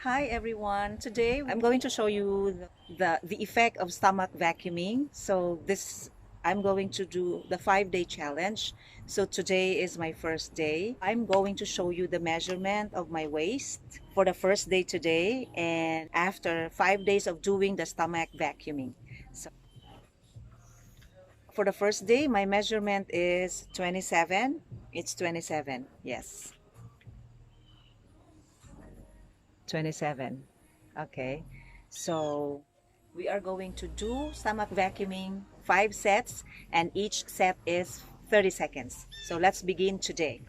Hi everyone. Today I'm going to show you the effect of stomach vacuuming. I'm going to do the 5-day challenge. So today is my first day. I'm going to show you the measurement of my waist for the first day today and after 5 days of doing the stomach vacuuming. So for the first day my measurement is 27. It's 27. Yes. 27. Okay, so we are going to do stomach vacuuming 5 sets and each set is 30 seconds. So let's begin today.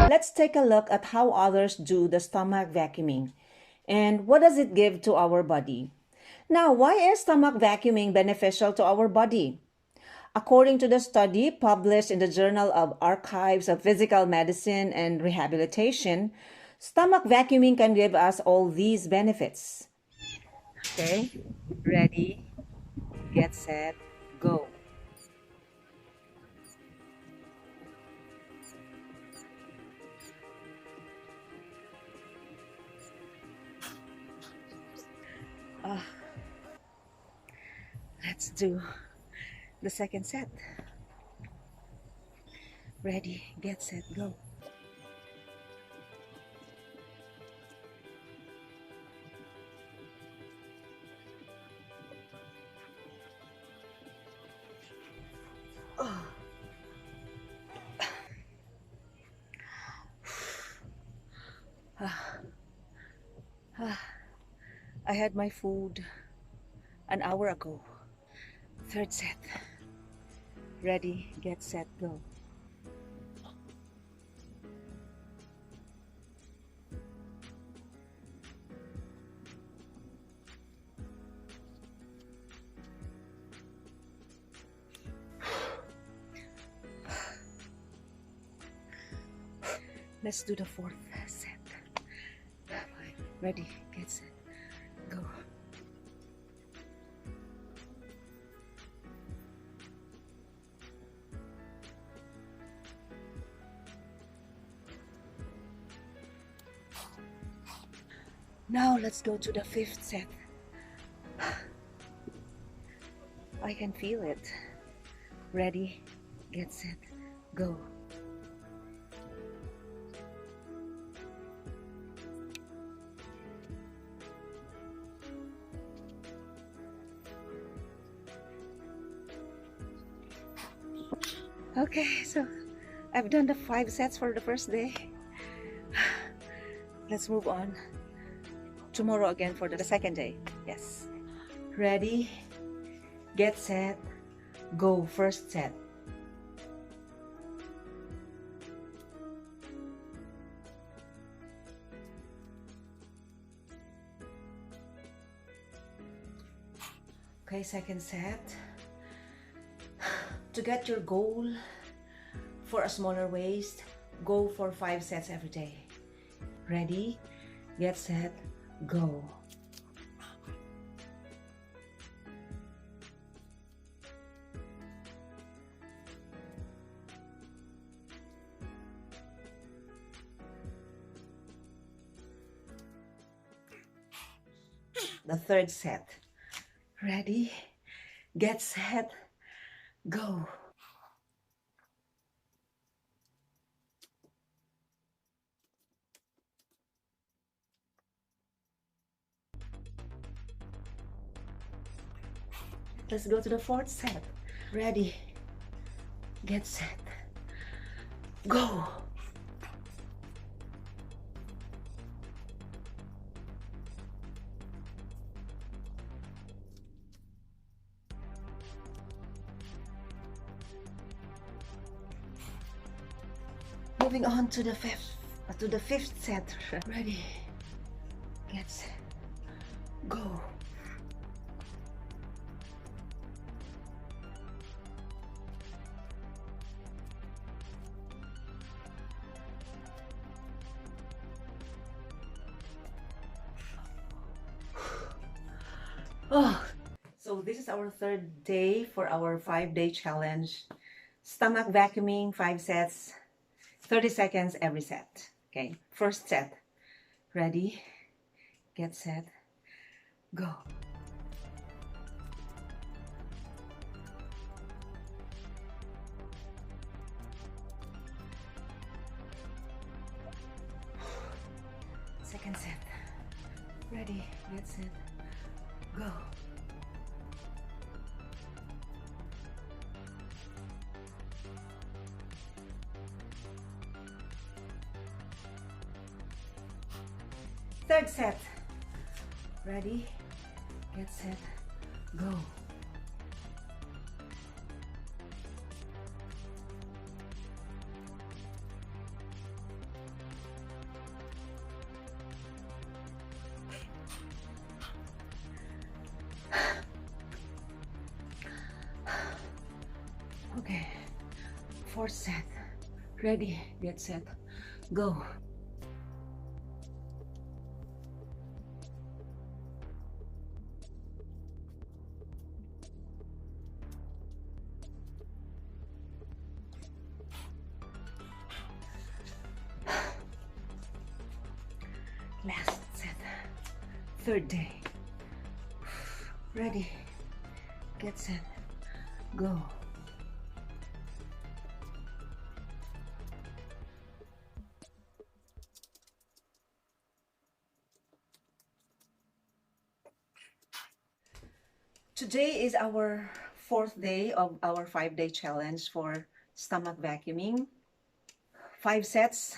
Let's take a look at how others do the stomach vacuuming and what does it give to our body. Now, why is stomach vacuuming beneficial to our body? According to the study published in the Journal of Archives of Physical Medicine and Rehabilitation, stomach vacuuming can give us all these benefits. Okay, ready, get set, go. Let's do the second set. Ready, get set, go. I had my food an hour ago. Third set. Ready, get set, go. Let's do the fourth set. Ready, get set, go. Now let's go to the fifth set. I can feel it. Ready, get set, go. Okay, so I've done the 5 sets for the first day. Let's move on. Tomorrow again for the second day. Yes. Ready, get set, go. First set. Okay, second set. To get your goal for a smaller waist, go for 5 sets every day. Ready, get set, go. The third set. Ready, get set, go. Let's go to the fourth set. Ready, get set, go. Moving on to the fifth set. Ready, get set, go. Oh, so this is our third day for our 5-day challenge. Stomach vacuuming, 5 sets, 30 seconds every set. Okay, first set. Ready, get set, go. Second set. Ready, get set, go. Third set. Ready, get set, go. Okay, fourth set. Ready, get set, go. Last set, third day. Ready, get set, go. Today is our fourth day of our 5-day challenge for stomach vacuuming. 5 sets.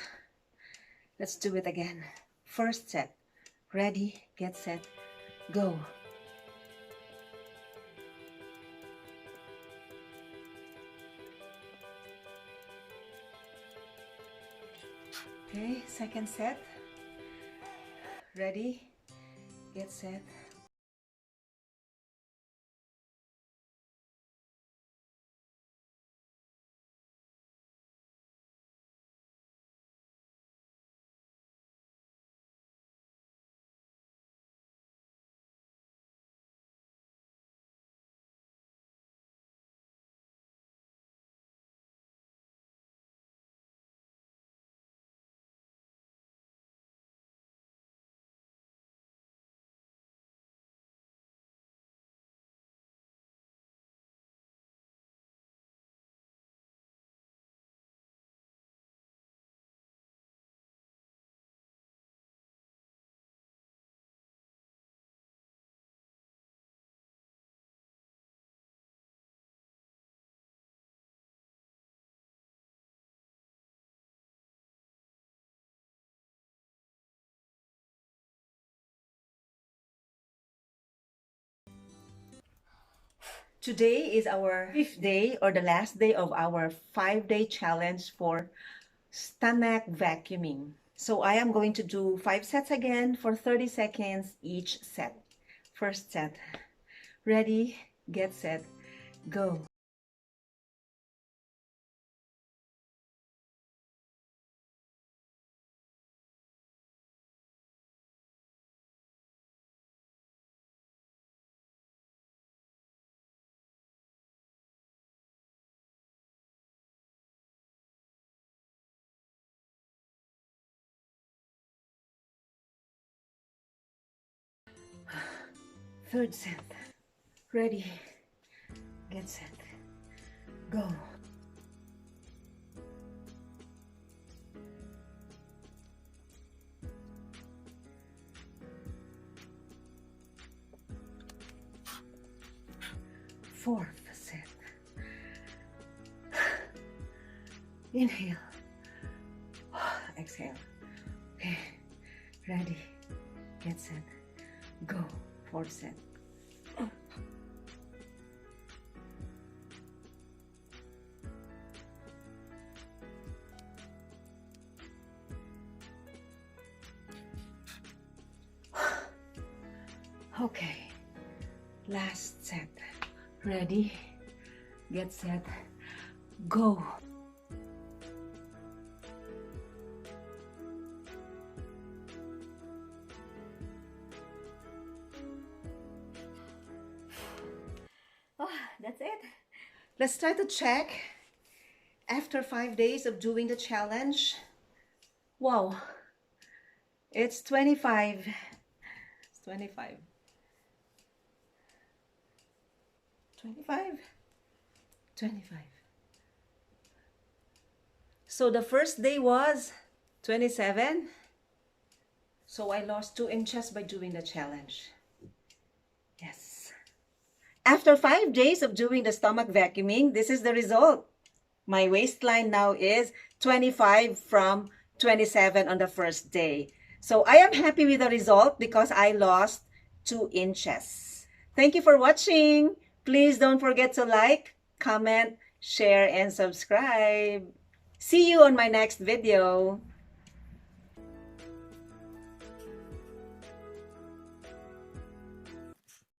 Let's do it again. First set. Ready, get set, go. Okay, second set. Ready, get set. Today is our 5th day, or the last day of our 5-day challenge for stomach vacuuming. So I am going to do 5 sets again for 30 seconds each set. First set. Ready, get set, go. Third set. Ready, get set, go. Fourth set. Inhale, exhale. Okay, ready, get set, go. Fourth set. Okay, last set. Ready, get set, go. Oh, that's it. Let's try to check After 5 days of doing the challenge, wow, it's 25. It's 25. 25. 25. So the first day was 27. So I lost 2 inches by doing the challenge. Yes. After 5 days of doing the stomach vacuuming, this is the result. My waistline now is 25 from 27 on the first day. So I am happy with the result because I lost 2 inches. Thank you for watching. Please don't forget to like, comment, share, and subscribe. See you on my next video.